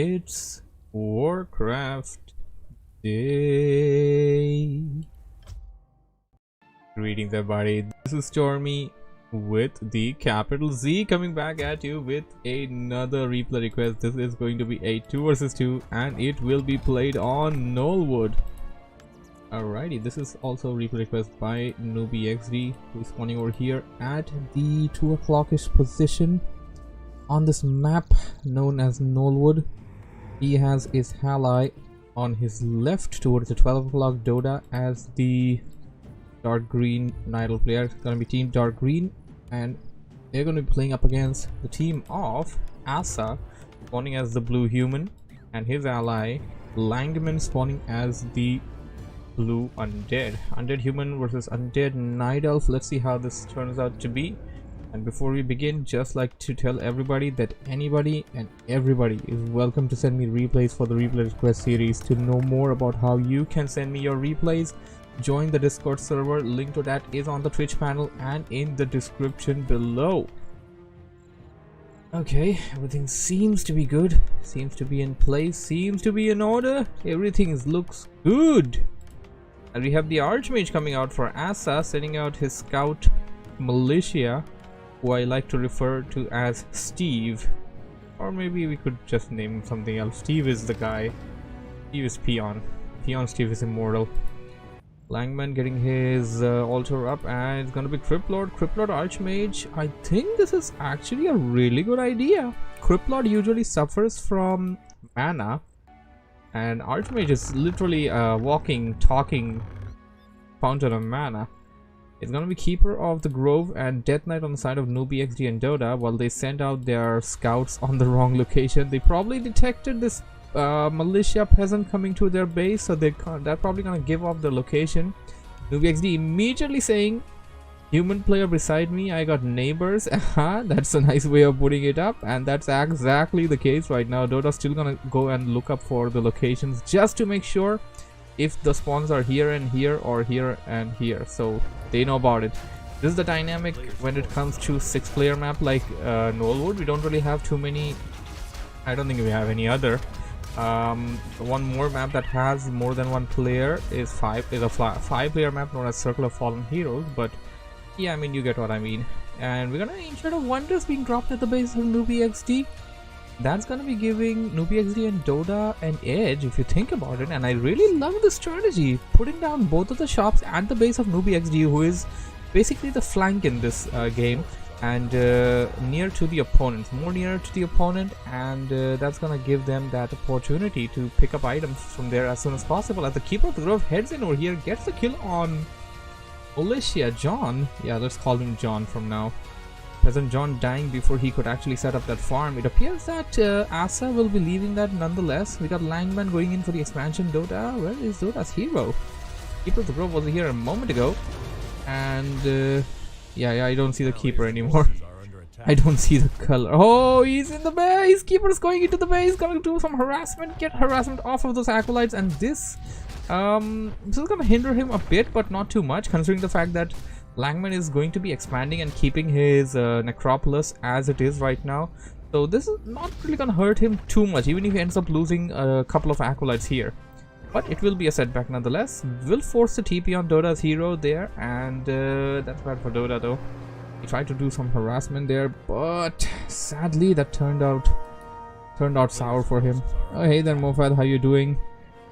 It's WarCraft Day. Greetings everybody, this is Stormy with the capital Z coming back at you with another replay request. This is going to be a 2 versus 2 and it will be played on Knollwood. Alrighty, this is also a replay request by NewbieXD, who is spawning over here at the 2 o'clock-ish position on this map known as Knollwood. He has his ally on his left towards the 12 o'clock Dota as the dark green Nidal player. It's gonna be team dark green, and they're gonna be playing up against the team of Asa spawning as the blue human and his ally Langman spawning as the blue undead human versus undead Nidal. Let's see how this turns out to be. And before we begin, just like to tell everybody that anybody and everybody is welcome to send me replays for the replay request series. To know more about how you can send me your replays, join the Discord server. Link to that is on the Twitch panel and in the description below. Okay, everything seems to be good, seems to be in place, seems to be in order. Everything looks good. And we have the Archmage coming out for Asa, sending out his scout militia, who I like to refer to as Steve, or maybe we could just name him something else. Steve is the guy. Steve is Peon. Steve is immortal. Langman getting his altar up, and it's gonna be Cryptlord Archmage. I think this is actually a really good idea. Cryptlord usually suffers from mana, and Archmage is literally a walking, talking fountain of mana. It's gonna be Keeper of the Grove and Death Knight on the side of NewbieXD and Dota. While they sent out their scouts on the wrong location, they probably detected this militia peasant coming to their base, so they're probably gonna give up the location. NewbieXD immediately saying, "Human player beside me, I got neighbors." That's a nice way of putting it up, and that's exactly the case right now. Dota's still gonna go and look up for the locations just to make sure if the spawns are here and here or here and here, so they know about it. This is the dynamic when it comes to 6-player map like Knollwood. We don't really have too many. I don't think we have any other. One more map that has more than one player is a 5-player map known as Circle of Fallen Heroes. But yeah, I mean, you get what I mean. And we're gonna Ancient of Wonders being dropped at the base of NewbieXD. That's gonna be giving NewbieXD and Dota an edge if you think about it, and I really love this strategy, putting down both of the shops at the base of NewbieXD, who is basically the flank in this game, and near to the opponent, more near to the opponent, and that's gonna give them that opportunity to pick up items from there as soon as possible. As the Keeper of the Grove heads in over here, gets the kill on Militia John. Yeah, let's call him John from now. Peasant John dying before he could actually set up that farm. It appears that Asa will be leaving that nonetheless. We got Langman going in for the expansion. Dota, where is Dota's hero? Keeper of the Grove was here a moment ago, and yeah, I don't see the Keeper anymore. I don't see the color. Oh, he's in the base. Keeper's going into the base, gonna do some harassment, get harassment off of those acolytes, and this is gonna hinder him a bit, but not too much, considering the fact that Langman is going to be expanding and keeping his necropolis as it is right now. So this is not really gonna hurt him too much, even if he ends up losing a couple of acolytes here. But it will be a setback nonetheless. Will force the TP on Dota's hero there, and that's bad for Dota though. He tried to do some harassment there, but sadly that turned out sour for him. Oh, hey there Mofad, how you doing?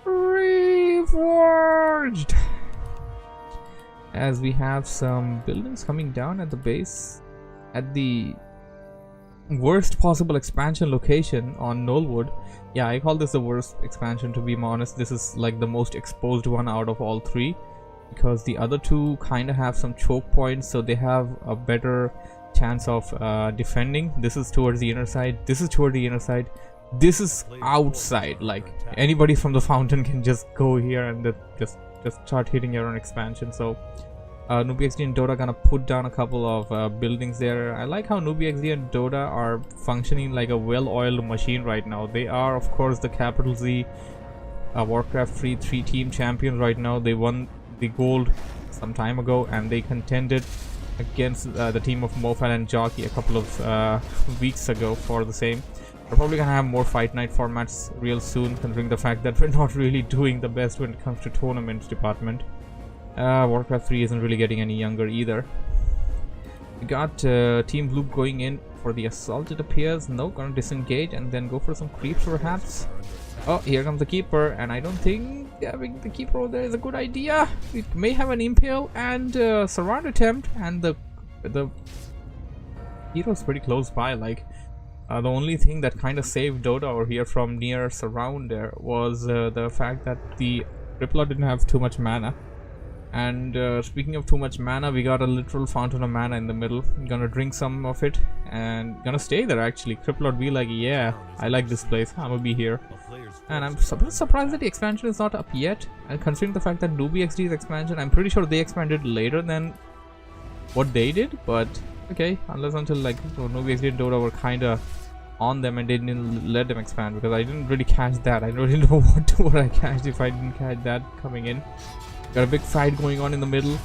Reforged! As we have some buildings coming down at the base, at the worst possible expansion location on Knollwood. Yeah, I call this the worst expansion, to be honest. This is like the most exposed one out of all three, because the other two kind of have some choke points, so they have a better chance of defending. This is towards the inner side, this is toward the inner side, this is outside. Like anybody from the fountain can just go here and just start hitting your own expansion. So NewbieXD and Dota gonna put down a couple of buildings there. I like how NewbieXD and Dota are functioning like a well-oiled machine right now. They are, of course, the capital Z WarCraft 3-team champions right now. They won the gold some time ago, and they contended against the team of Mofan and Jockey a couple of weeks ago for the same. We're probably gonna have more fight night formats real soon, considering the fact that we're not really doing the best when it comes to tournaments department. Warcraft 3 isn't really getting any younger either. We got Team Blue going in for the assault, it appears. No, gonna disengage and then go for some creeps perhaps. Oh, here comes the keeper, and I don't think having the keeper over there is a good idea. We may have an impale and surround attempt, and the hero's pretty close by. Like the only thing that kind of saved Dota over here from near surround there was the fact that the Crippler didn't have too much mana. And speaking of too much mana, we got a literal fountain of mana in the middle. I'm gonna drink some of it and gonna stay there actually. Crippler would be like, yeah, I like this place, I'm gonna be here. And I'm surprised that the expansion is not up yet. And considering the fact that NewbieXD's expansion, I'm pretty sure they expanded later than what they did. But okay, unless until like NewbieXD and Dota were kinda on them and they didn't let them expand, because I didn't really catch that. I don't really know what I catched if I didn't catch that coming in. Got a big fight going on in the middle.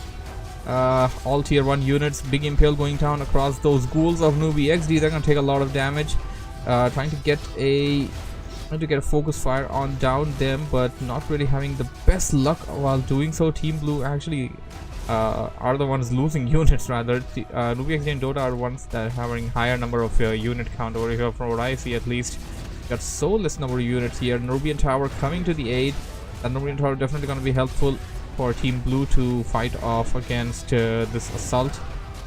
All tier 1 units, big impale going down across those ghouls of NewbieXD. They're gonna take a lot of damage. Trying to get a focus fire on down them, but not really having the best luck while doing so. Team Blue actually are the ones losing units rather. NewbieXD and Dota are ones that are having higher number of unit count over here from what I see at least. Got so less number of units here. Nubian Tower coming to the aid. And Nubian Tower definitely gonna be helpful for Team Blue to fight off against this assault.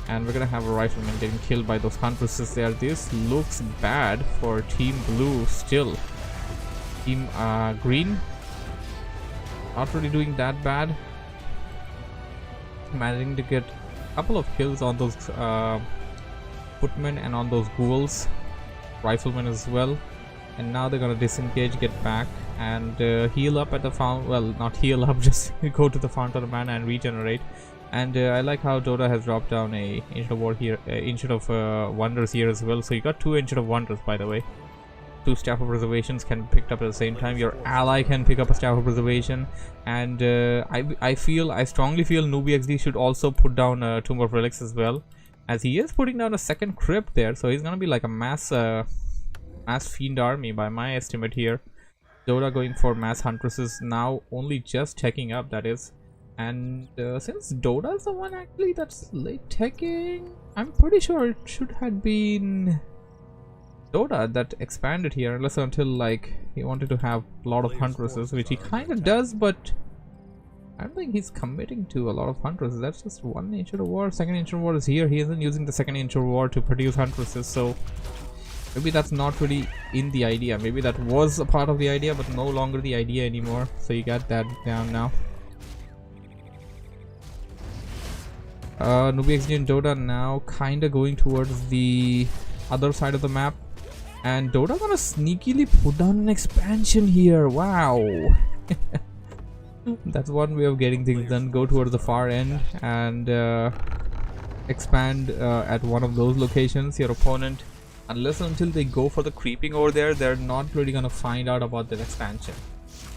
And we're gonna have a rifleman getting killed by those huntresses there. This looks bad for Team Blue still. Team Green not really doing that bad, managing to get a couple of kills on those footmen and on those ghouls, riflemen as well. And now they're gonna disengage, get back, and heal up at the fountain. Well, not heal up, just go to the fountain of mana and regenerate. And I like how Dota has dropped down a Ancient of War here, Ancient of Wonders here as well. So you got 2 Ancient of Wonders, by the way. 2 Staff of Preservations can be picked up at the same time. Your ally can pick up a Staff of Preservation. And I strongly feel NewbieXD should also put down a Tomb of Relics as well, as he is putting down a second crypt there. So he's gonna be like a mass fiend army by my estimate here. Dota going for mass huntresses now, only just teching up, that is. And since Dota is the one actually that's late teching, I'm pretty sure it should have been Dota that expanded here, unless until like he wanted to have a lot of huntresses, which he kind of does, but I don't think he's committing to a lot of huntresses. That's just 1 Ancient of War. Second Ancient of War is here. He isn't using the second Ancient of War to produce huntresses, so maybe that's not really in the idea. Maybe that was a part of the idea, but no longer the idea anymore. So you got that down now. NewbieXD and Dota now kinda going towards the other side of the map. And Dota gonna sneakily put down an expansion here. Wow. That's one way of getting things done. Go towards the far end and expand at one of those locations. Your opponent, unless until they go for the creeping over there, they're not really gonna find out about that expansion.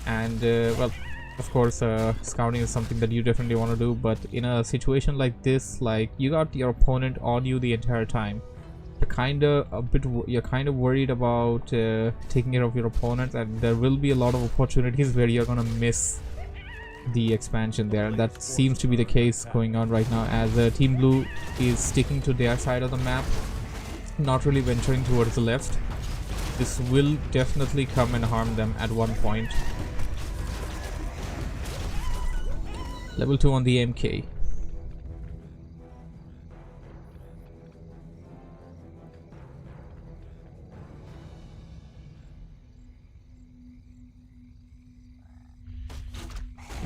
And well, of course scouting is something that you definitely want to do, but in a situation like this, like you got your opponent on you the entire time, you're kind of worried about taking care of your opponents, and there will be a lot of opportunities where you're gonna miss the expansion there. That seems to be the case going on right now, as Team Blue is sticking to their side of the map, not really venturing towards the left. This will definitely come and harm them at one point. Level 2 on the MK.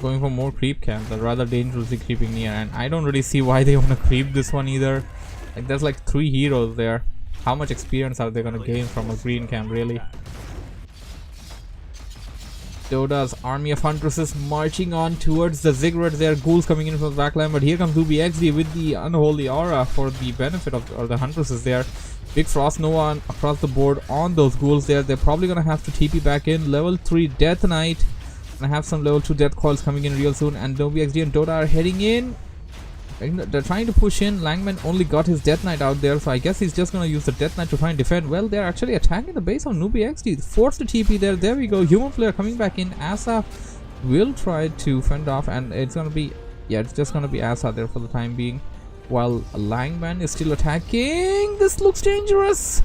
Going for more creep camps, they're rather dangerously creeping near, and I don't really see why they want to creep this one either. Like there's like 3 heroes there. How much experience are they going to gain from a green camp, really? Dota's army of huntresses marching on towards the ziggurats. There are ghouls coming in from the backline, but here comes NewbieXD with the unholy aura for the benefit of the huntresses there. Big Frost Nova across the board on those ghouls there. They're probably gonna have to TP back in. Level 3 Death Knight. Gonna have some level 2 Death Coils coming in real soon, and NewbieXD and Dota are heading in. They're trying to push in. Langman only got his Death Knight out there, so I guess he's just gonna use the Death Knight to try and defend. Well, they're actually attacking the base of Newbie XD. Force the TP there. There we go. Human player coming back in. Asa will try to fend off, and it's gonna be, yeah, it's just gonna be Asa there for the time being, while Langman is still attacking. This looks dangerous.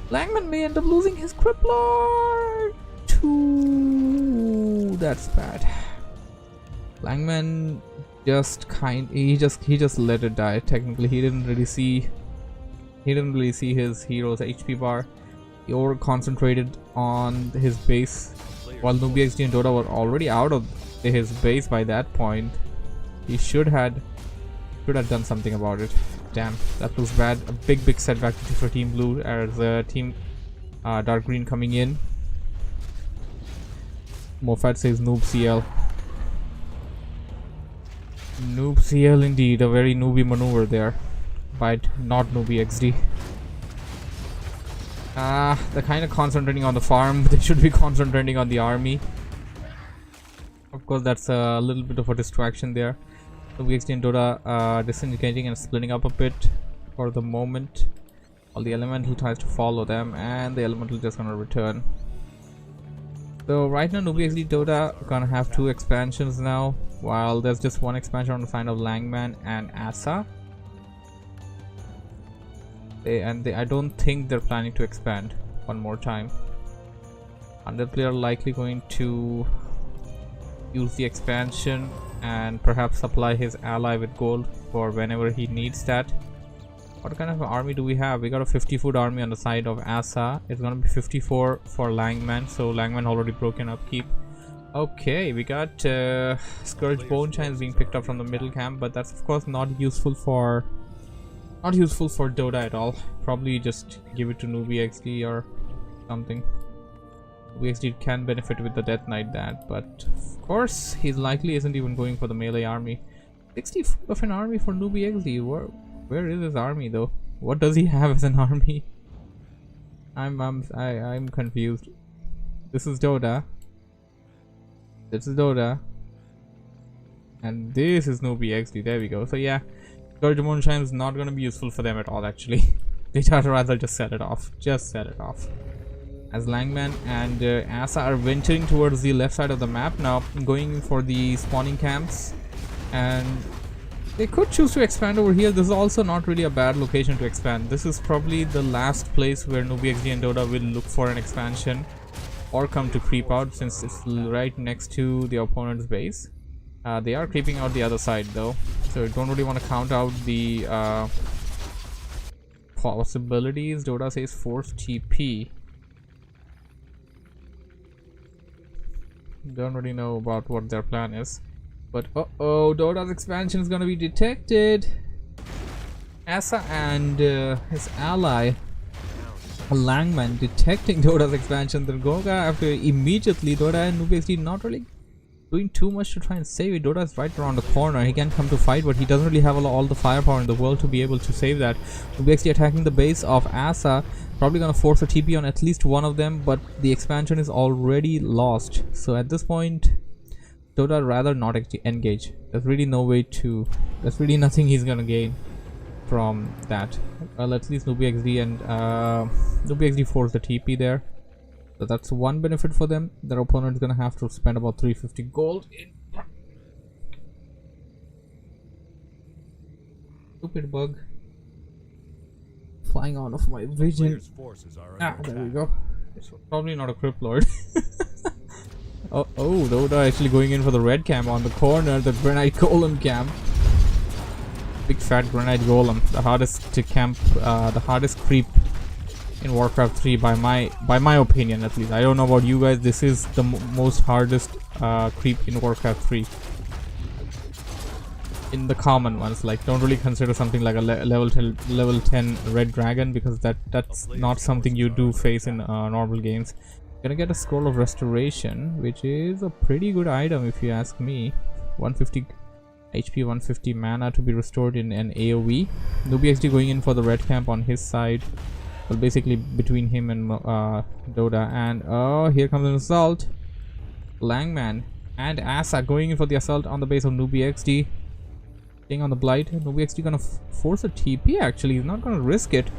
Langman may end up losing his Crippler too. That's bad. Langman he just let it die. Technically, he didn't really see his hero's HP bar. He over concentrated on his base, while Newbie XD and Dota were already out of his base by that point. He should have done something about it. Damn, that looks bad. A big setback for Team Blue as Team Dark Green coming in. Mofat says Noob CL. Noob CL indeed, a very noobie maneuver there, but not Newbie XD. They're kind of concentrating on the farm, but they should be concentrating on the army. Of course, that's a little bit of a distraction there. Newbie XD and Dota disengaging and splitting up a bit for the moment, while the elemental tries to follow them, and the elemental just gonna return. So right now Newbie XD Dota gonna have 2 expansions now, while there's just 1 expansion on the side of Langman and Asa. I don't think they're planning to expand one more time. And the player likely going to use the expansion and perhaps supply his ally with gold for whenever he needs that. What kind of army do we have? We got a 50 foot army on the side of Asa. It's gonna be 54 for Langman, so Langman already broken upkeep. Okay, we got Scourge Bone Chimes being picked up from the middle camp, but that's of course not useful for Dota at all. Probably just give it to Newbie XD or something. Newbie XD can benefit with the Death Knight that, but of course he likely isn't even going for the melee army. 60 foot of an army for Newbie XD. Where is his army though? What does he have as an army? I'm confused. This is Dota. This is Dota. And this is Newbie XD. There we go. So yeah, Scourge Bone Chime is not gonna be useful for them at all actually. They'd rather just set it off. Just set it off. As Langman and Asa are venturing towards the left side of the map now, going for the spawning camps, and they could choose to expand over here. This is also not really a bad location to expand. This is probably the last place where Newbie XD and Dota will look for an expansion or come to creep out, since it's right next to the opponent's base. They are creeping out the other side though, so don't really want to count out the possibilities. Dota says force TP. Don't really know about what their plan is. But Dota's expansion is gonna be detected. Asa and his ally Langman detecting Dota's expansion. They're going after immediately. Dota and Newbie XD not really doing too much to try and save it. Dota is right around the corner. He can come to fight, but he doesn't really have all the firepower in the world to be able to save that. Newbie XD attacking the base of Asa. Probably gonna force a TP on at least one of them, but the expansion is already lost. So at this point, Dota rather not engage. There's really no way to. There's really nothing he's gonna gain from that. Well, at least Newbie XD and Newbie XD forced the TP there, so that's one benefit for them. Their opponent is gonna have to spend about 350 gold in. Stupid bug flying out of my vision. There we go. It's probably not a Crypt Lord. Oh, Dota actually going in for the red camp on the corner, the Granite Golem camp. Big fat Granite Golem, the hardest to camp, the hardest creep in Warcraft 3 by my opinion at least. I don't know about you guys. This is the most hardest creep in Warcraft 3. In the common ones, like, don't really consider something like a level 10 red dragon, because that's not something you do face in normal games. Gonna get a scroll of restoration, which is a pretty good item if you ask me. 150 HP, 150 mana to be restored in an AoE. Newbie XD going in for the red camp on his side. Well, basically between him and Dota. And oh, here comes an assault. Langman and Asa going in for the assault on the base of Newbie XD. Staying on the Blight. NobiXD gonna force a TP actually. He's not gonna risk it.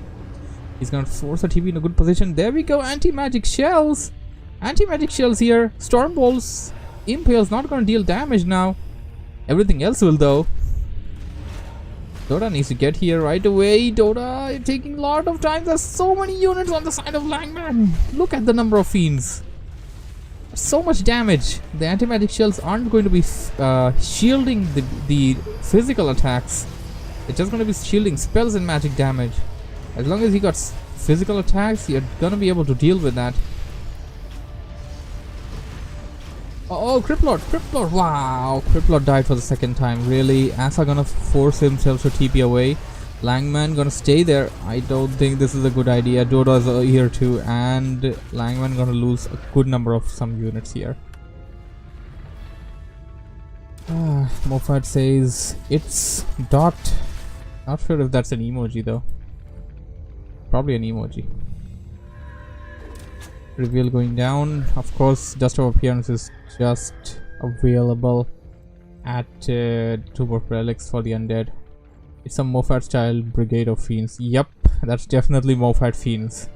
He's gonna force a TP in a good position. There we go. Anti-magic shells. Anti-magic shells here. Storm bolts. Impale's not gonna deal damage now. Everything else will though. Dota needs to get here right away. Dota, you're taking a lot of time. There's so many units on the side of Langman. Look at the number of fiends. So much damage. The anti-magic shells aren't going to be shielding the physical attacks. It's just going to be shielding spells and magic damage. As long as you got physical attacks, you're going to be able to deal with that. Oh, Criplord, Criplord, wow, Criplord died for the second time, really. Asa gonna force himself to TP away. Langman gonna stay there. I don't think this is a good idea. Doda's here too, and Langman gonna lose a good number of some units here. Moffat says it's dot. Not sure if that's an emoji though. Probably an emoji. Reveal going down. Of course, Dust of Appearance is just available at Tomb of Relics for the Undead. It's a Moffat style Brigade of Fiends. Yep, that's definitely Moffat Fiends.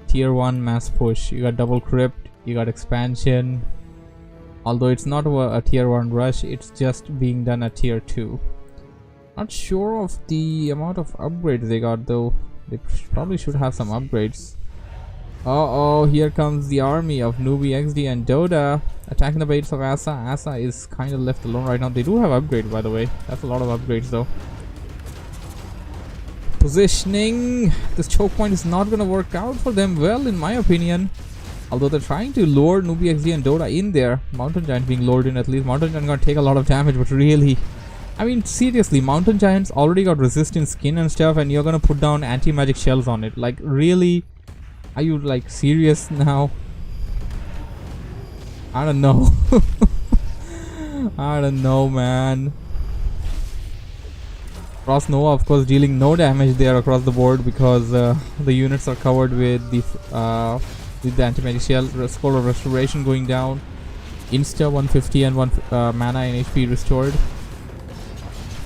Tier 1 mass push. You got double crypt, you got expansion. Although it's not a tier 1 rush, it's just being done at tier 2. Not sure of the amount of upgrades they got though. They probably should have some upgrades. Uh-oh, here comes the army of NobiXD and Dota attacking the base of Asa. Asa is kind of left alone right now. They do have upgrades, by the way. That's a lot of upgrades though. Positioning. This choke point is not going to work out for them well, in my opinion. Although they're trying to lure NobiXD and Dota in there. Mountain Giant being lured in at least. Mountain Giant going to take a lot of damage, but really... I mean, seriously, Mountain Giants already got resistant skin and stuff, and you're going to put down anti-magic shells on it. Like, really? Are you like serious now? I don't know. I don't know, man. Frost Nova, of course, dealing no damage there across the board because the units are covered with the anti-magic shell. Scroll of Restoration going down. Insta 150 and 1 mana and HP restored.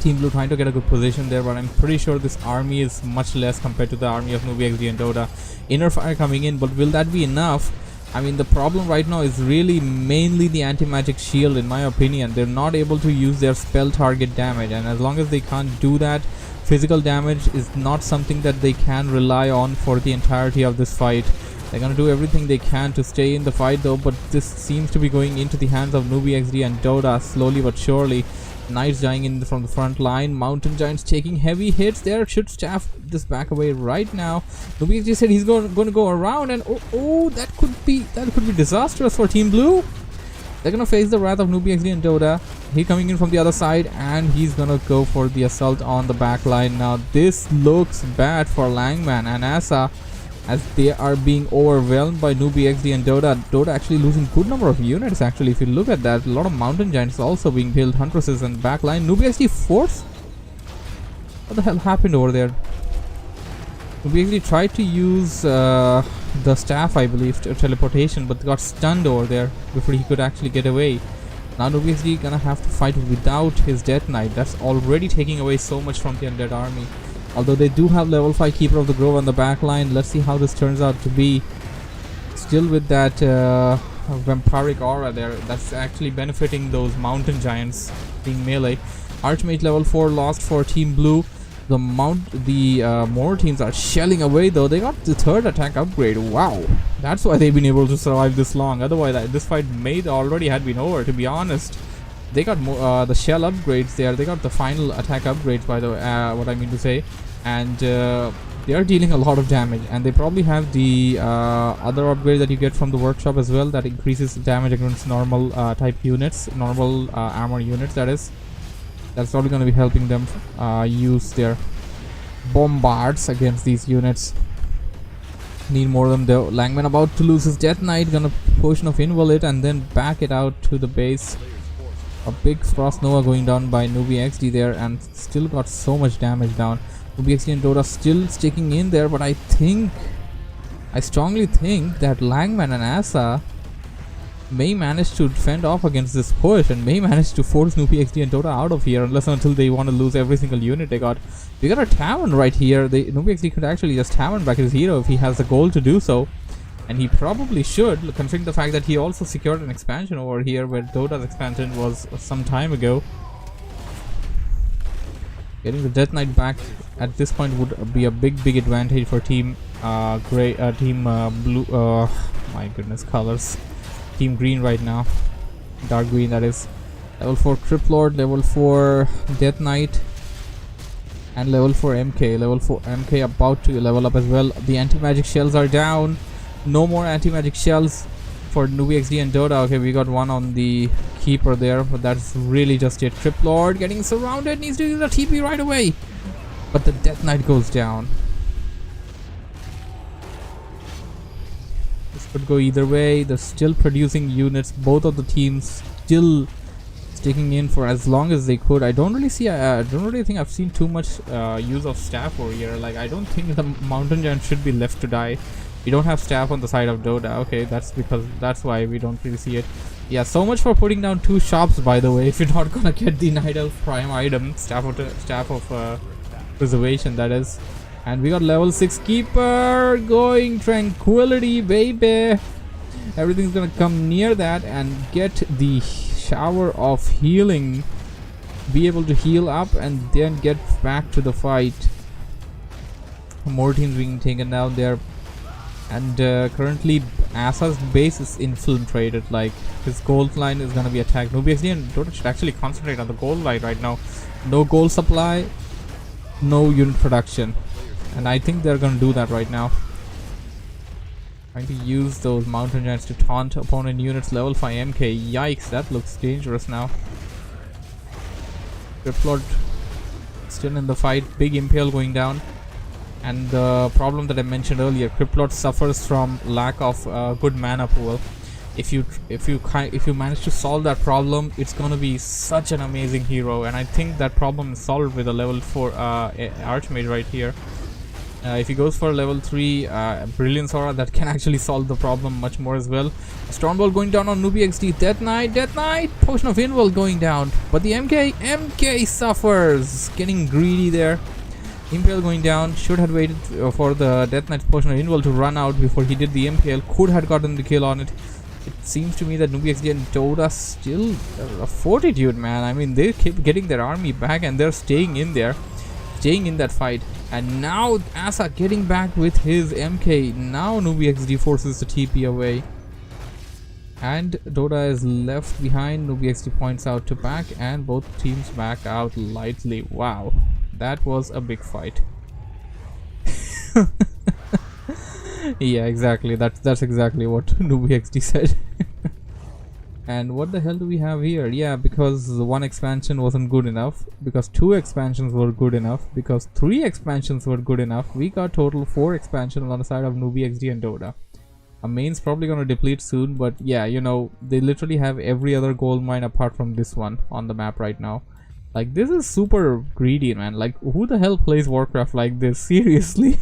Team Blue trying to get a good position there, but I'm pretty sure this army is much less compared to the army of NobiXD and Dota. Inner Fire coming in, but will that be enough? I mean, the problem right now is really mainly the anti-magic shield, in my opinion. They're not able to use their spell target damage, and as long as they can't do that, physical damage is not something that they can rely on for the entirety of this fight. They're gonna do everything they can to stay in the fight though, but this seems to be going into the hands of NobiXD and Dota slowly but surely. Knights dying in from the front line. Mountain Giants taking heavy hits there. Should staff this back away right now. NobiXD said he's going to go around, and oh, that could be disastrous for Team Blue. They're gonna face the wrath of NobiXD and Dota. He coming in from the other side, and he's gonna go for the assault on the back line. Now this looks bad for Langman and Asa, as they are being overwhelmed by NobiXD and Dota. Dota actually losing good number of units actually. If you look at that, a lot of Mountain Giants also being built. Huntresses and backline. NobiXD force? What the hell happened over there? NobiXD tried to use the staff, I believe, teleportation, but got stunned over there before he could actually get away. Now NobiXD gonna have to fight without his Death Knight. That's already taking away so much from the undead army. Although they do have level 5 Keeper of the Grove on the back line. Let's see how this turns out to be. Still with that vampiric aura there. That's actually benefiting those Mountain Giants being melee. Archmage level 4 lost for Team Blue. The more teams are shelling away though. They got the 3rd attack upgrade. Wow. That's why they've been able to survive this long. Otherwise this fight may already had been over, to be honest. They got the shell upgrades there. They got the final attack upgrades, by the way, what I mean to say. And they are dealing a lot of damage. And they probably have the other upgrade that you get from the workshop as well, that increases damage against normal type units, normal armor units, that is. That's probably going to be helping them use their bombards against these units. Need more of them though. Langman about to lose his Death Knight. Gonna potion of Invalid and then back it out to the base. A big Frost Nova going down by NobiXD there, and still got so much damage down. NobiXD and Dota still sticking in there, but I strongly think that Langman and Asa May managed to fend off against this push, and May managed to force Nubi XD and Dota out of here unless until they want to lose every single unit they got. We got a Tavern right here. Nubi XD could actually just Tavern back his hero if he has the goal to do so. And he probably should, considering the fact that he also secured an expansion over here where Dota's expansion was some time ago. Getting the Death Knight back at this point would be a big advantage for Team Blue. My goodness, colors. Team Green right now. Dark Green, that is. Level 4 Crypt Lord, level 4 Death Knight, and level 4 MK. Level 4 MK about to level up as well. The anti-magic shells are down. No more anti-magic shells for Nubi XD and Dota. Okay, we got one on the Keeper there, but that's really just it. Crypt Lord getting surrounded, needs to use a TP right away. But the Death Knight goes down. This could go either way. They're still producing units. Both of the teams still sticking in for as long as they could. I don't really think I've seen too much use of staff over here. Like, I don't think the Mountain Giant should be left to die. We don't have staff on the side of Dota. Okay, that's why we don't really see it. Yeah, so much for putting down 2 shops, by the way. If you're not gonna get the Night Elf Prime item, staff of preservation, that is. And we got level 6 Keeper going Tranquility, baby. Everything's gonna come near that and get the shower of healing. Be able to heal up and then get back to the fight. More teams being taken down there. And currently Asa's base is infiltrated. Like, his gold line is gonna be attacked. Nubi XD and Dota should actually concentrate on the gold line right now. No gold supply, no unit production. And I think they're gonna do that right now. Trying to use those Mountain Giants to taunt opponent units. Level 5 MK. Yikes, that looks dangerous now. Crypt Lord still in the fight. Big Impale going down. And the problem that I mentioned earlier, Crypt Lord suffers from lack of good mana pool. If you manage to solve that problem, it's gonna be such an amazing hero. And I think that problem is solved with a level 4 Archmage right here. If he goes for level 3 Brilliance Aura, that can actually solve the problem much more as well. Stormbolt going down on Nubi XD. Death Knight, Potion of Invul going down. But the MK suffers, getting greedy there. Impale going down. Should have waited for the Death Knight's Potion of Invul to run out before he did the Impale. Could have gotten the kill on it. It seems to me that Nubi XD and Dota still a fortitude, man. I mean, they keep getting their army back and they're staying in there, staying in that fight. And now Asa getting back with his MK. Now Nubi XD forces the TP away. And Dota is left behind. Nubi XD points out to back, and both teams back out lightly. Wow, that was a big fight. Yeah, exactly. That's exactly what Nubi XD said. And what the hell do we have here? Yeah, because one expansion wasn't good enough, because 2 expansions were good enough, because 3 expansions were good enough, we got total 4 expansions on the side of Nubi XD and Dota. Our main's probably gonna deplete soon, but yeah, you know, they literally have every other gold mine apart from this one on the map right now. Like, this is super greedy, man. Like, who the hell plays Warcraft like this? Seriously?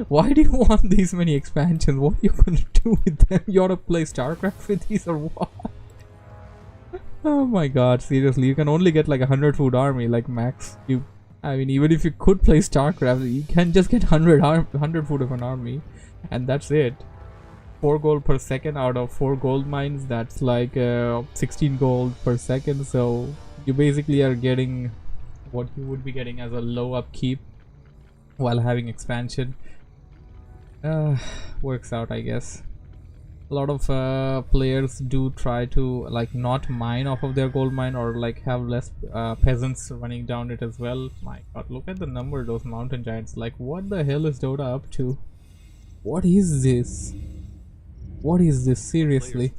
Why do you want these many expansions? What are you gonna do with them? You ought to play StarCraft with these or what? Oh my god, seriously, you can only get like 100 food army, like max. I mean, even if you could play StarCraft, you can just get 100 food of an army, and that's it. 4 gold per second out of 4 gold mines, that's like 16 gold per second, so you basically are getting what you would be getting as a low upkeep while having expansion. Works out, I guess. A lot of players do try to like not mine off of their gold mine, or like have less peasants running down it as well. My god, look at the number of those Mountain Giants. Like, what the hell is Dota up to? What is this? What is this, seriously?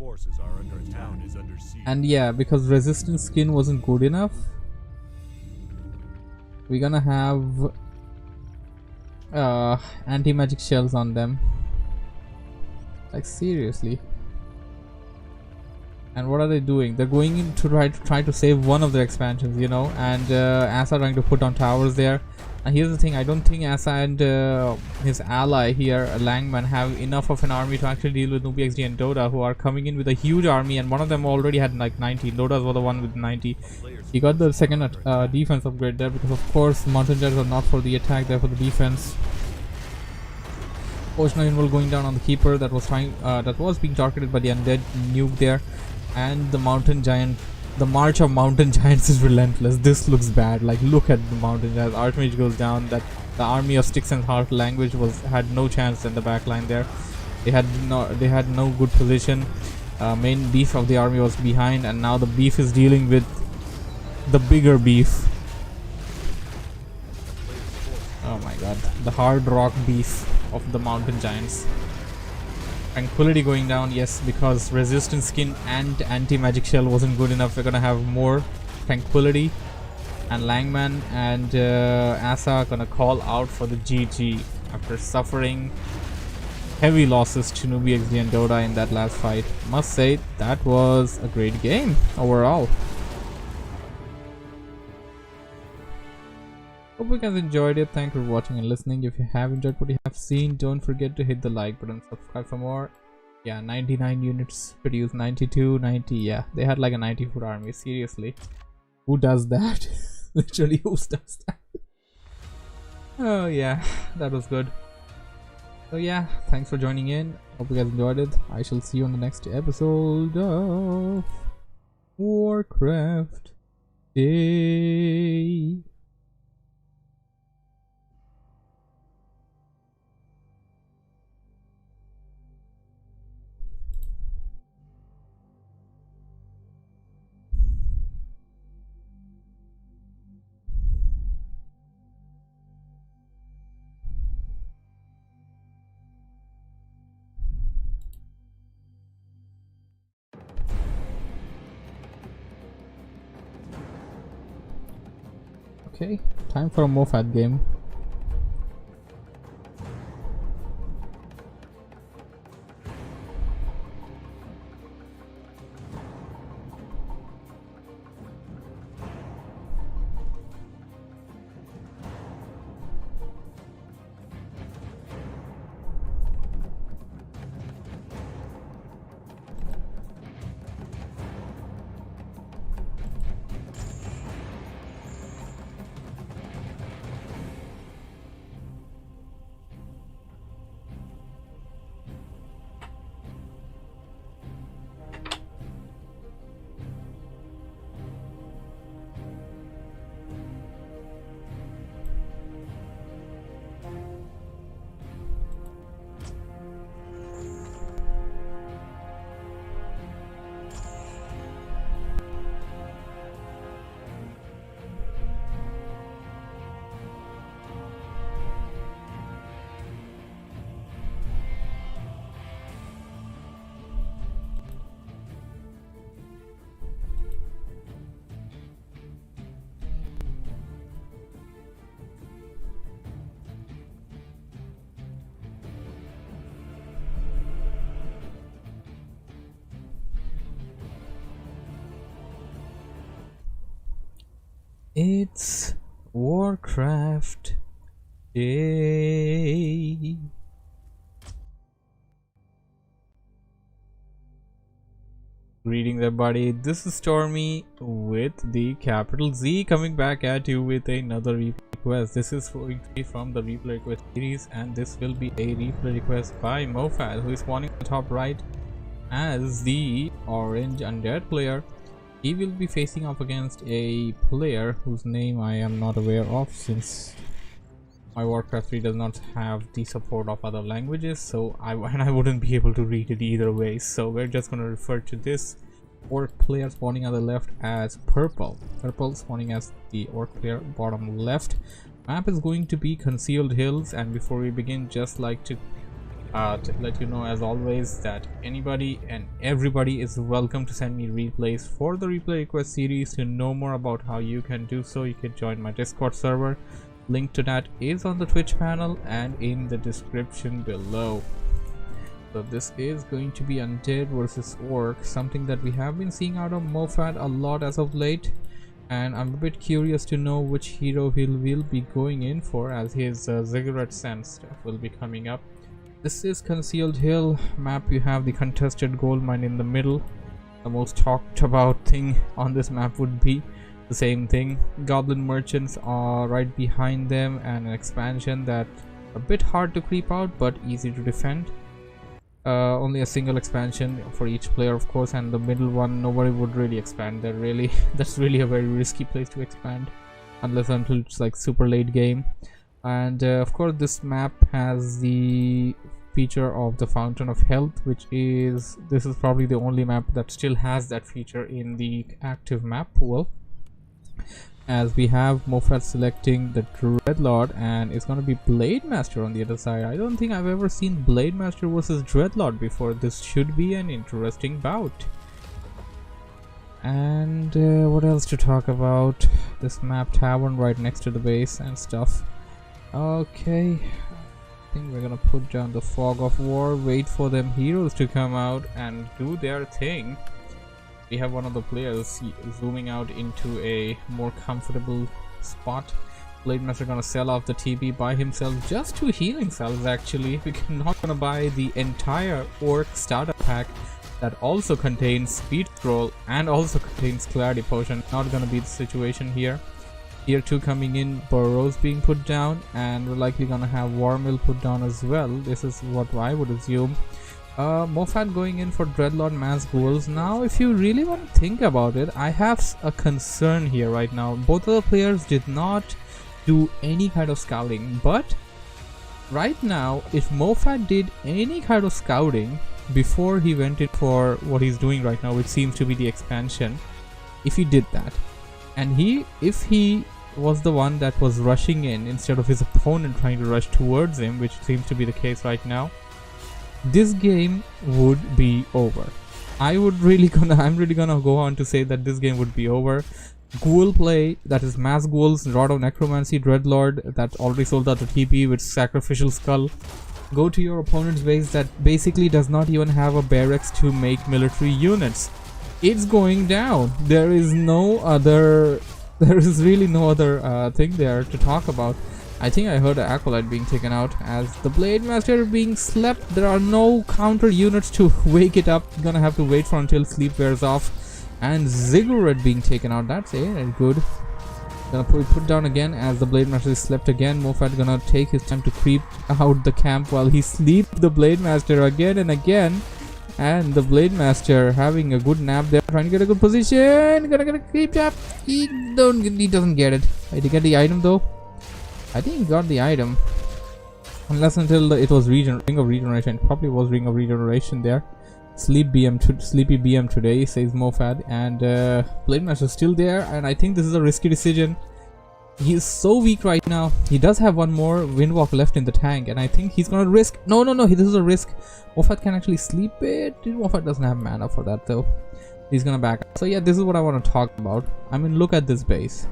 And yeah, because resistance skin wasn't good enough, we're gonna have anti-magic shells on them. Like, seriously. And what are they doing? They're going in to try to save one of their expansions, you know, and Asa trying to put on towers there. And here's the thing, I don't think Asa and his ally here, Langman, have enough of an army to actually deal with Nubi XD and Dota, who are coming in with a huge army, and one of them already had like 90. Dota's was the one with 90. He got the second defense upgrade there, because of course Mountain Giants are not for the attack, they're for the defense. Ocean Invul going down on the keeper that was being targeted by the undead nuke there. And the mountain giant, the march of mountain giants is relentless. This looks bad. Like, look at the mountain giants. Archmage goes down. That the army of sticks and heart language had no chance in the back line there. They had no good position. Main beef of the army was behind, and now the beef is dealing with the bigger beef. Oh my god, the hard rock beef of the mountain giants. Tranquility going down, yes, because resistant skin and anti-magic shell wasn't good enough. We're gonna have more tranquility, and Langman and Asa are gonna call out for the GG after suffering heavy losses to Nubi XD and Dota in that last fight. Must say that was a great game overall. Hope you guys enjoyed it. Thank you for watching and listening. If you have enjoyed what you have seen, don't forget to hit the like button, subscribe for more. Yeah, 99 units produced, 92, 90. Yeah, they had like a 90-foot army. Seriously, who does that? Literally, who does that? Oh yeah, that was good. So yeah, thanks for joining in. Hope you guys enjoyed it. I shall see you on the next episode of Warcraft Day. Okay, time for a Mofat game. It's Warcraft Day. Greetings everybody, this is Stormy with the capital Z coming back at you with another replay request. This is going to be from the replay request series, and this will be a replay request by Mofat, who is spawning on the top right as the orange undead player. He will be facing up against a player whose name I am not aware of, since my Warcraft 3 does not have the support of other languages, so I wouldn't be able to read it either way. So we're just going to refer to this orc player spawning on the left as purple. Purple spawning as the orc player bottom left. Map is going to be Concealed Hills, and before we begin, just like to let you know, as always, that anybody and everybody is welcome to send me replays for the replay request series. To know more about how you can do so, you can join my Discord server. Link to that is on the Twitch panel and in the description below. So this is going to be undead versus orc, something that we have been seeing out of Moffat a lot as of late, and I'm a bit curious to know which hero he will be going in for, as his Ziggurat Sand stuff will be coming up. This is Concealed Hill map. You have the contested gold mine in the middle. The most talked about thing on this map would be the same thing. Goblin merchants are right behind them, and an expansion that a bit hard to creep out but easy to defend. Only a single expansion for each player, of course, and the middle one nobody would really expand there. Really, that's really a very risky place to expand, unless until it's like super late game. And of course, this map has the feature of the Fountain of Health, which is this is probably the only map that still has that feature in the active map pool. As we have Moffat selecting the Dreadlord, and it's going to be Blade Master on the other side. I don't think I've ever seen Blade Master versus Dreadlord before. This should be an interesting bout. And what else to talk about? This map tavern right next to the base and stuff. Okay, I think we're gonna put down the Fog of War, wait for them heroes to come out and do their thing. We have one of the players zooming out into a more comfortable spot. Blade Master gonna sell off the TP by himself, just 2 healing cells actually. We're not gonna buy the entire Orc starter pack that also contains Speed Scroll and also contains Clarity Potion. Not gonna be the situation here. Tier 2 coming in, Burrows being put down, and we're likely gonna have War Mill put down as well. This is what I would assume. Moffat going in for Dreadlord Mass Ghouls. Now if you really want to think about it, I have a concern here right now. Both of the players did not do any kind of scouting, but right now if Moffat did any kind of scouting before he went in for what he's doing right now, which seems to be the expansion, if he did that, and if he was the one that was rushing in instead of his opponent trying to rush towards him, which seems to be the case right now, this game would be over. I'm really gonna go on to say that this game would be over. Ghoul play, that is Mass Ghouls, Rod of Necromancy, Dreadlord, that already sold out the TP with Sacrificial Skull. Go to your opponent's base that basically does not even have a barracks to make military units. It's going down. There is really no other thing there to talk about. I think I heard an Acolyte being taken out as the Blade Master being slept. There are no counter units to wake it up. You're gonna have to wait for until sleep wears off. And Ziggurat being taken out. That's it. Good. Gonna put down again as the Blade Master is slept again. Moffat gonna take his time to creep out the camp while he sleeps the Blade Master again and again. And the Blade Master having a good nap there, trying to get a good position. Gonna get a creep trap. He doesn't get it. Did he get the item though? I think he got the item, unless until it was Ring of Regeneration. It probably was Ring of Regeneration there. Sleepy BM today, says Moffat, and Blade Master is still there, and I think this is a risky decision. He is so weak right now. He does have one more Windwalk left in the tank, and I think he's gonna risk. No, this is a risk. Moffat can actually sleep it. Moffat doesn't have mana for that though. He's gonna back up. So yeah, this is what I want to talk about. I mean, look at this base.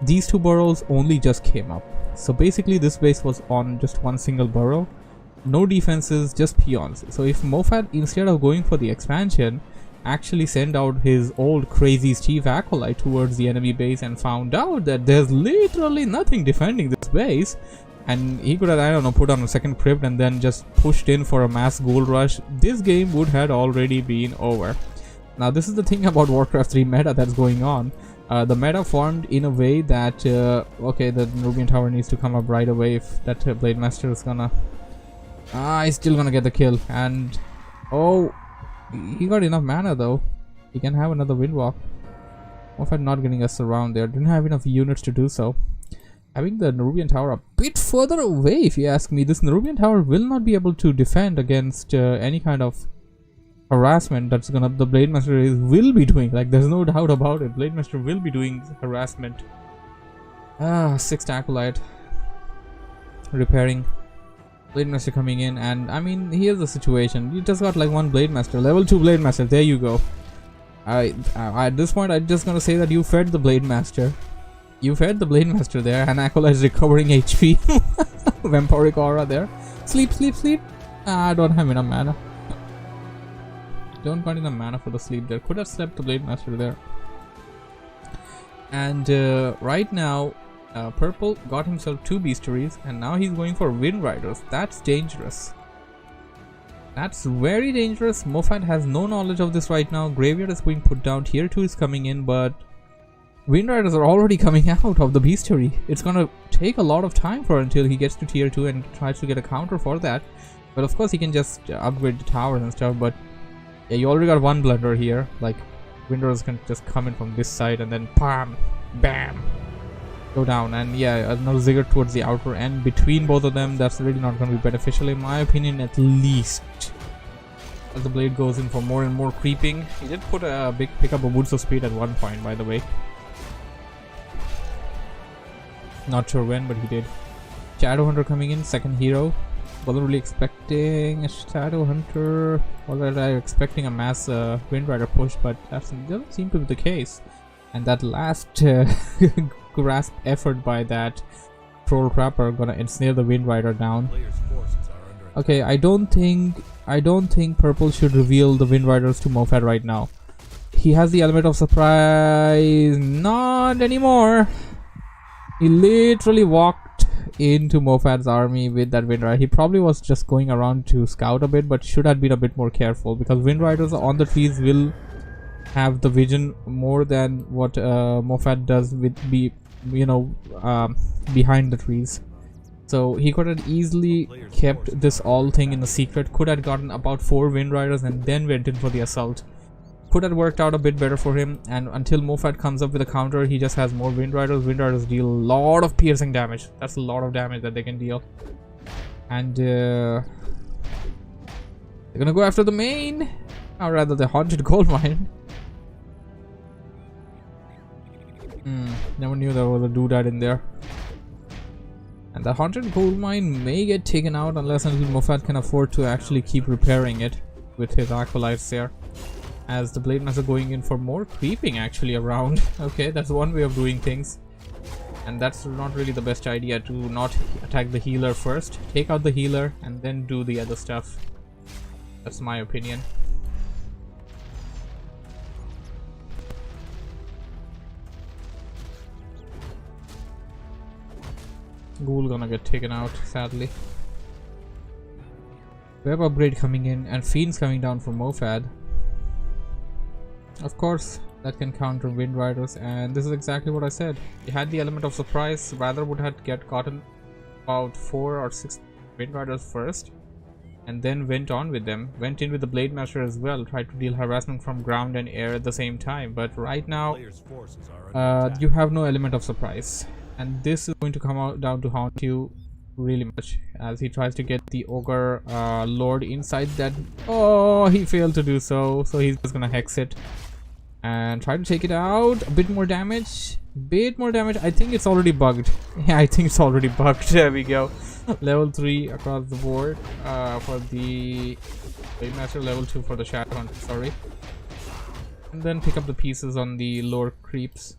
These 2 burrows only just came up. So basically this base was on just one single burrow. No defenses, just peons. So if Moffat, instead of going for the expansion, actually sent out his old crazy Chief Acolyte towards the enemy base and found out that there's literally nothing defending this base, and he could have, I don't know, put on a second crypt and then just pushed in for a mass ghoul rush, this game would have already been over. Now this is the thing about Warcraft 3 meta that's going on. The meta formed in a way that okay, the Nubian Tower needs to come up right away if that Blade Master is gonna he's still gonna get the kill. And oh, he got enough mana though. He can have another Windwalk. Moffat not getting us around there, didn't have enough units to do so. Having the Nubian Tower a bit further away, if you ask me. This Nubian Tower will not be able to defend against any kind of harassment that's the Blade Master will be doing. Like, there's no doubt about it. Blade Master will be doing harassment. 6th Acolyte repairing. Blade Master coming in, and I mean, here's the situation. You just got like one Blade Master, level 2 Blade Master. There you go. At this point, I'm just gonna say that you fed the Blade Master. You fed the Blade Master there, and Acolyte is recovering HP. Vampiric aura there. Sleep. I don't have enough mana. Don't got enough mana for the sleep there. Could have slept the Blade Master there. And right now, Purple got himself 2 Beasteries, and now he's going for Wind Riders. That's dangerous. That's very dangerous. Mofat has no knowledge of this right now. Graveyard is being put down. Tier 2 is coming in, but Wind Riders are already coming out of the Beastery. It's gonna take a lot of time for until he gets to tier 2 and tries to get a counter for that. But of course he can just upgrade the towers and stuff, but yeah, you already got 1 blunder here. Like, Wind Riders can just come in from this side and then bam, bam, go down. And yeah, another Ziggurat towards the outer end. Between both of them, that's really not going to be beneficial in my opinion, at least. As the Blade goes in for more and more creeping. He did put a big pickup of Woods of Speed at one point, by the way. Not sure when, but he did. Shadowhunter coming in, second hero. Wasn't really expecting a Shadowhunter. Was I expecting a mass Wind Rider push, but that doesn't seem to be the case. And that last grasp effort by that Troll Trapper gonna ensnare the Wind Rider down. Okay, I don't think Purple should reveal the Wind Riders to Mofat right now. He has the element of surprise. Not anymore. He literally walked into Mofat's army with that Wind Rider. He probably was just going around to scout a bit, but should have been a bit more careful, because Wind Riders on the trees will have the vision more than what Mofat does with behind the trees. So he could have easily kept this all thing in a secret. Could have gotten about 4 Wind Riders and then went in for the assault. Could have worked out a bit better for him, and until Mofat comes up with a counter, he just has more Wind Riders. Wind Riders deal a lot of piercing damage. That's a lot of damage that they can deal. And they're gonna go after the main, or rather the Haunted Gold Mine. Never knew there was a doodad in there. And the Haunted Gold Mine may get taken out unless until Mofat can afford to actually keep repairing it with his acolytes there. As the Blade Master going in for more creeping actually around. Okay, that's one way of doing things. And that's not really the best idea, to not attack the healer first. Take out the healer and then do the other stuff. That's my opinion. Ghoul gonna get taken out, sadly. Web upgrade coming in and Fiends coming down for Mofat. Of course, that can counter Wind Riders, and this is exactly what I said. He had the element of surprise. Rather would have gotten about 4 or 6 Wind Riders first, and then went on with them. Went in with the Blade Master as well, tried to deal harassment from ground and air at the same time. But right now, you have no element of surprise, and this is going to come out down to haunt you really much, as he tries to get the Ogre Lord inside that. Oh, he failed to do so, so he's just gonna hex it and try to take it out. A bit more damage. I think it's already bugged. Yeah, I think it's already bugged. There we go. Level 3 across the board for the Blade Master, level 2 for the Shadowhunter, sorry. And then pick up the pieces on the lower creeps.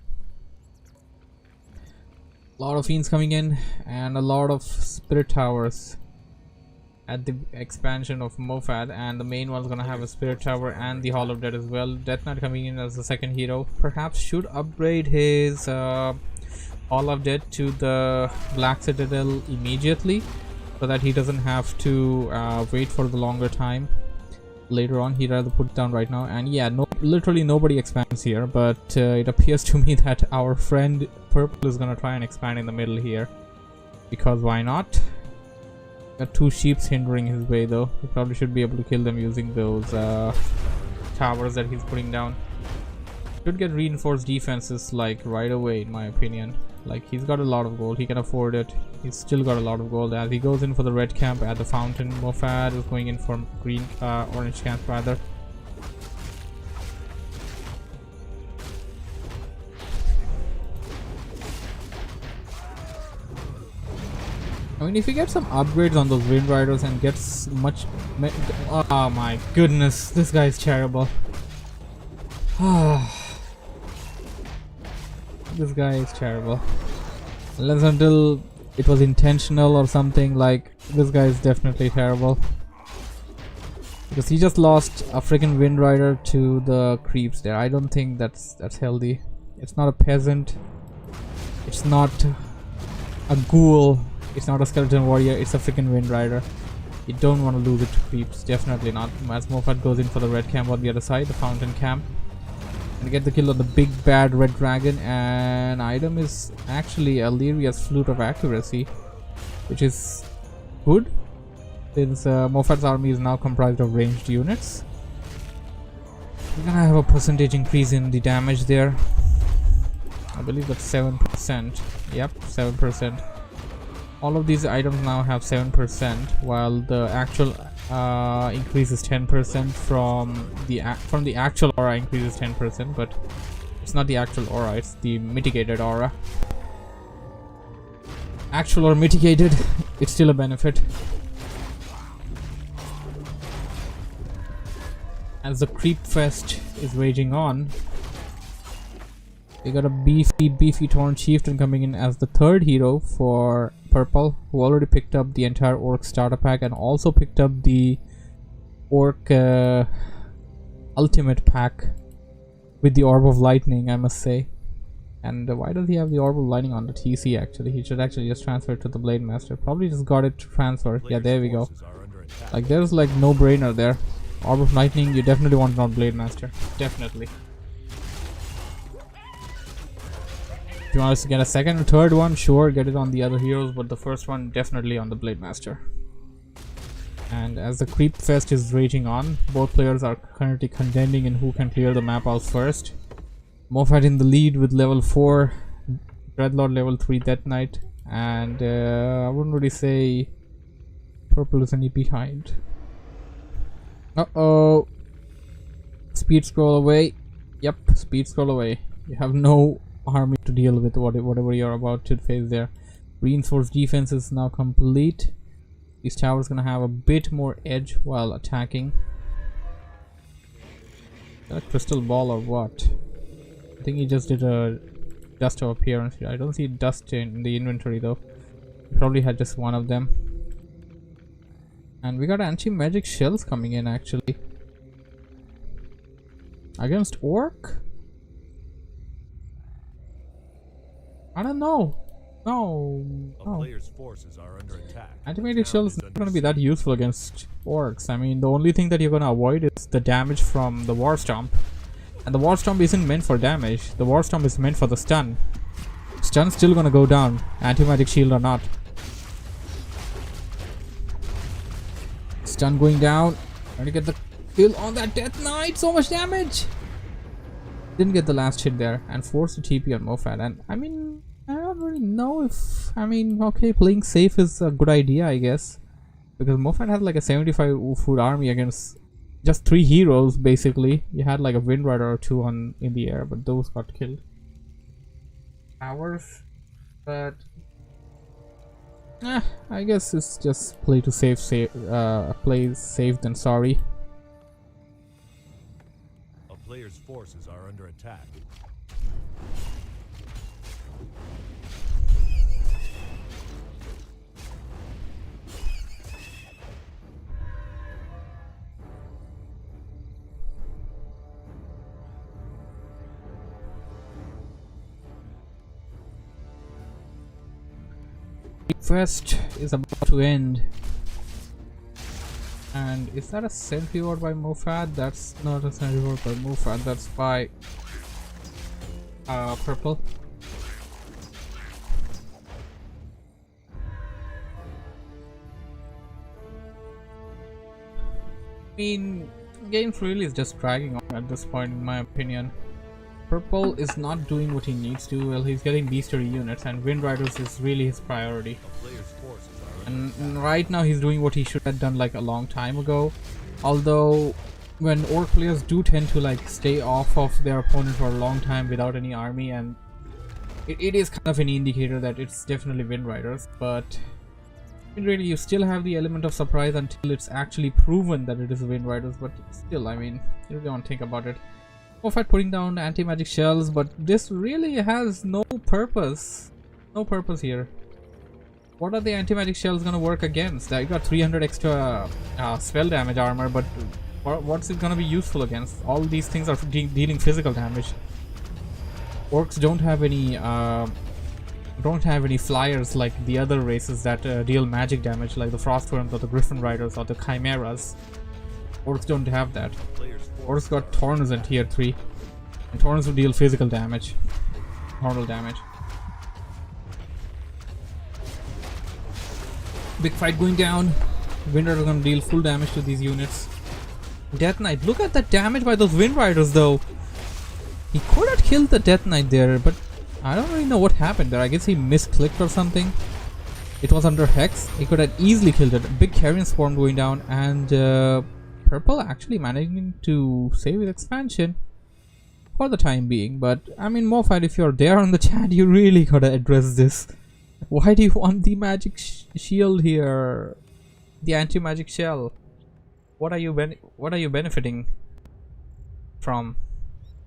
A lot of Fiends coming in and a lot of Spirit Towers at the expansion of Mofat, and the main one's gonna have a Spirit Tower and the Hall of Death as well. Death Knight coming in as the second hero. Perhaps should upgrade his Hall of Death to the Black Citadel immediately, so that he doesn't have to wait for the longer time later on. He'd rather put it down right now. And yeah, literally nobody expands here, but it appears to me that our friend Purple is gonna try and expand in the middle here, because why not? Got 2 sheeps hindering his way though. He probably should be able to kill them using those towers that he's putting down. Should get reinforced defenses like right away, in my opinion. Like, he's got a lot of gold, he can afford it. He's still got a lot of gold. As he goes in for the red camp at the fountain, Mofat is going in for orange camp rather. I mean, if you get some upgrades on those Wind Riders and gets much... Oh my goodness, this guy is terrible. This guy is terrible. Unless until it was intentional or something, like, this guy is definitely terrible. because he just lost a freaking Wind Rider to the creeps there. I don't think that's healthy. It's not a peasant. It's not a ghoul. It's not a skeleton warrior. It's a freaking Wind Rider. You don't want to lose it to creeps. Definitely not. As Moffat goes in for the red camp on the other side, the fountain camp, and get the kill on the big bad red dragon. And item is actually Illyria's Flute of Accuracy, which is good, since Moffat's army is now comprised of ranged units. We're gonna have a percentage increase in the damage there. I believe that's 7%. Yep, 7%. All of these items now have 7%, while the actual increase is 10% from the actual aura increases 10%, but it's not the actual aura, it's the mitigated aura. Actual or mitigated, it's still a benefit. As the creep fest is raging on, we got a beefy Torn Chieftain coming in as the third hero for purple, who already picked up the entire Orc starter pack and also picked up the Orc ultimate pack with the Orb of Lightning, I must say. And why does he have the Orb of Lightning on the TC actually? He should actually just transfer it to the Blade Master. Probably just got it to transfer. Yeah, there we go. Like, there's like no brainer there. Orb of Lightning, you definitely want it on Blade Master. Definitely. If you want us to get a second or third one, sure, get it on the other heroes, but the first one definitely on the Blade Master. And as the creep fest is raging on, both players are currently contending in who can clear the map out first. Moffat in the lead with level 4, Dreadlord level 3 Death Knight, and I wouldn't really say purple is any behind. Uh-oh. Speed scroll away. Yep, speed scroll away. You have no army to deal with whatever you're about to face there. Reinforced defense is now complete. These towers gonna have a bit more edge while attacking. Got a crystal ball or what? I think he just did a dust of appearance here. I don't see dust in the inventory though. He probably had just one of them. And we got anti-magic shells coming in actually. Against Orc? I don't know. No. Anti-magic shell is not going to be that useful against Orcs. I mean, the only thing that you're going to avoid is the damage from the War Stomp. And the War Stomp isn't meant for damage. The War Stomp is meant for the stun. Stun's still going to go down, anti-magic shield or not. Stun going down. Trying to get the kill on that Death Knight. So much damage. Didn't get the last hit there and forced a TP on Moffat. And I mean, I don't really know if, I mean, okay, playing safe is a good idea, I guess, because Moffat had like a 75 food army against just 3 heroes basically. You had like a Wind Rider or 2 in the air, but those got killed. Towers, but I guess it's just play to save, play safe than sorry. A player's forces are under attack. Fest is about to end. And is that a sentry ward by Moffat? That's not a sentry ward by Moffat, that's by purple. I mean, games really is just dragging on at this point in my opinion. Purple is not doing what he needs to. Well, he's getting bestiary units and Wind Riders is really his priority. And right now he's doing what he should have done like a long time ago. Although when Orc players do tend to like stay off of their opponent for a long time without any army, and it is kind of an indicator that it's definitely Wind Riders, but really you still have the element of surprise until it's actually proven that it is Wind Riders. But still, I mean, you really don't think about it. Moffat putting down anti-magic shells, but this really has no purpose. No purpose here. what are the anti-magic shells gonna work against? I got 300 extra spell damage armor, but what's it gonna be useful against? All these things are dealing physical damage. Orcs don't have any flyers like the other races that deal magic damage, like the Frostworms or the Griffin Riders or the Chimeras. Orcs don't have that. Orcs got Thorns in tier 3, and Thorns will deal physical damage, normal damage. Big fight going down. Wind Riders are gonna deal full damage to these units. Death Knight, look at that damage by those Wind Riders though. He could have killed the Death Knight there, but I don't really know what happened there. I guess he misclicked or something. It was under Hex. He could have easily killed it. Big Carrion Swarm going down, and Purple actually managing to save his expansion for the time being. But I mean, Moffat, if you're there on the chat, you really gotta address this. Why do you want the magic shield here? The anti-magic shell. What are you benefiting from?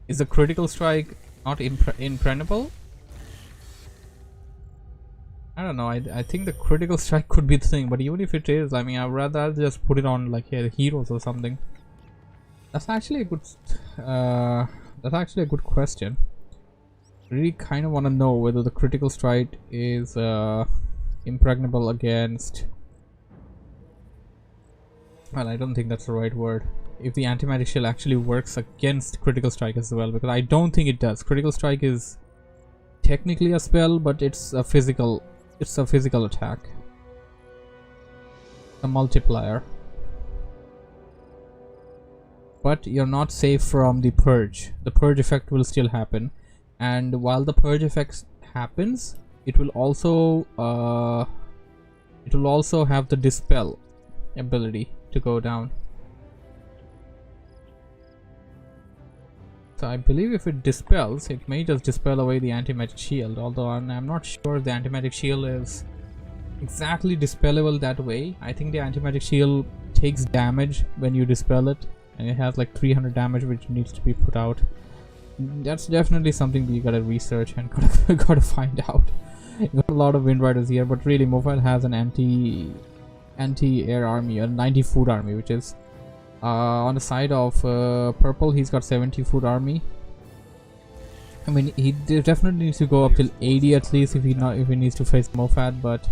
Is the critical strike not impregnable? I don't know. I think the critical strike could be the thing, but even if it is, I mean, I'd rather just put it on like heroes or something. That's actually a good question. Really kind of want to know whether the critical strike is impregnable against. Well, I don't think that's the right word. If the anti-magic shell actually works against critical strike as well, because I don't think it does. Critical strike is technically a spell, but it's a physical attack, a multiplier. But you're not safe from the purge. The purge effect will still happen, and while the purge effect happens, it will also have the dispel ability to go down. So I believe if it dispels, it may just dispel away the anti-magic shield, although I'm not sure the anti-magic shield is exactly dispellable that way. I think the anti-magic shield takes damage when you dispel it, and it has like 300 damage which needs to be put out. That's definitely something that you gotta research and gotta find out. You got a lot of Wind Riders here, but really Mobile has an anti-air army, a 90 food army, which is on the side of Purple. He's got 70 food army. I mean, he definitely needs to go up till 80 at least if he needs to face Mofat, but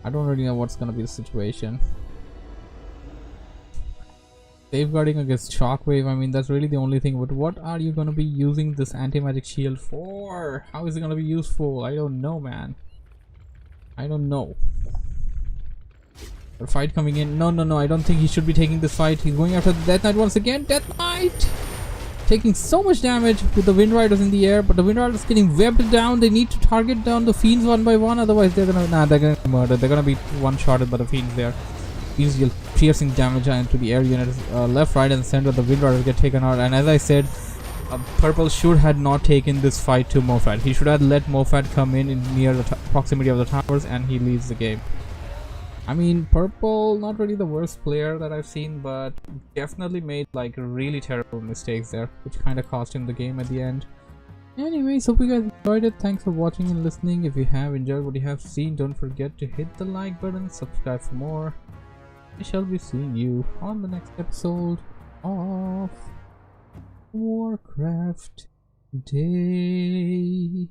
I don't really know what's gonna be the situation. Safeguarding against Shockwave, I mean, that's really the only thing, but what are you gonna be using this anti-magic shield for? How is it gonna be useful? I don't know, man. I don't know. A fight coming in. No, I don't think he should be taking this fight. He's going after the Death Knight once again. Death Knight taking so much damage with the Wind Riders in the air, but the Wind Riders getting webbed down. They need to target down the Fiends one by one, otherwise they're gonna murder. They're gonna be one-shotted by the Fiends there. Fiends deal piercing damage into the air units. Left, right, and center, the Wind Riders get taken out. And as I said, Purple should have not taken this fight to Mofat. He should have let Mofat come in near the proximity of the towers, and he leaves the game. I mean, Purple, not really the worst player that I've seen, but definitely made like really terrible mistakes there, which kind of cost him the game at the end. Anyways, hope you guys enjoyed it. Thanks for watching and listening. If you have enjoyed what you have seen, don't forget to hit the like button, subscribe for more. I shall be seeing you on the next episode of Warcraft Day.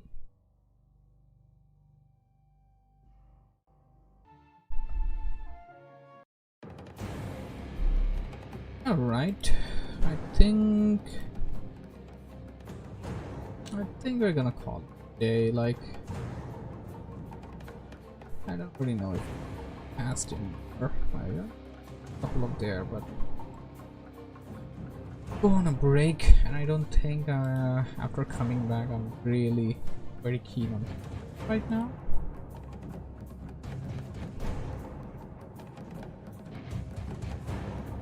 Alright, I think we're gonna call it a day. Like, I don't really know if I passed him or I got a couple up there, but go on a break, and I don't think after coming back I'm really very keen on it right now.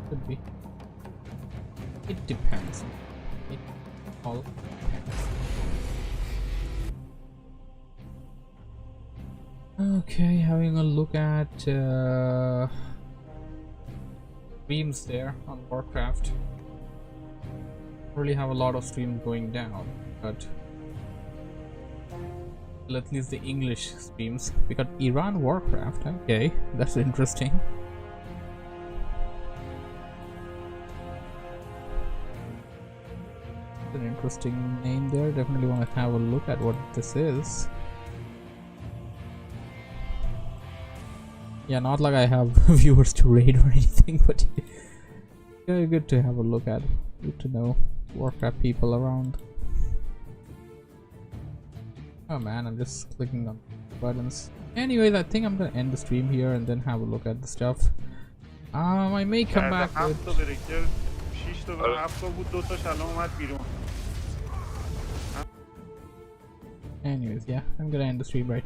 Could be. It depends. It all depends. Okay, having a look at streams there on WarCraft. Really have a lot of streams going down, but Well, at least the English streams. We got Iran WarCraft. Okay, that's interesting. An interesting name there. Definitely want to have a look at what this is. Yeah, not like I have viewers to raid or anything, but very good to have a look at. Good to know Warcraft people around. Oh man, I'm just clicking on buttons. Anyways, I think I'm gonna end the stream here and then have a look at the stuff. I may come back with... Anyways, yeah, I'm gonna end the stream right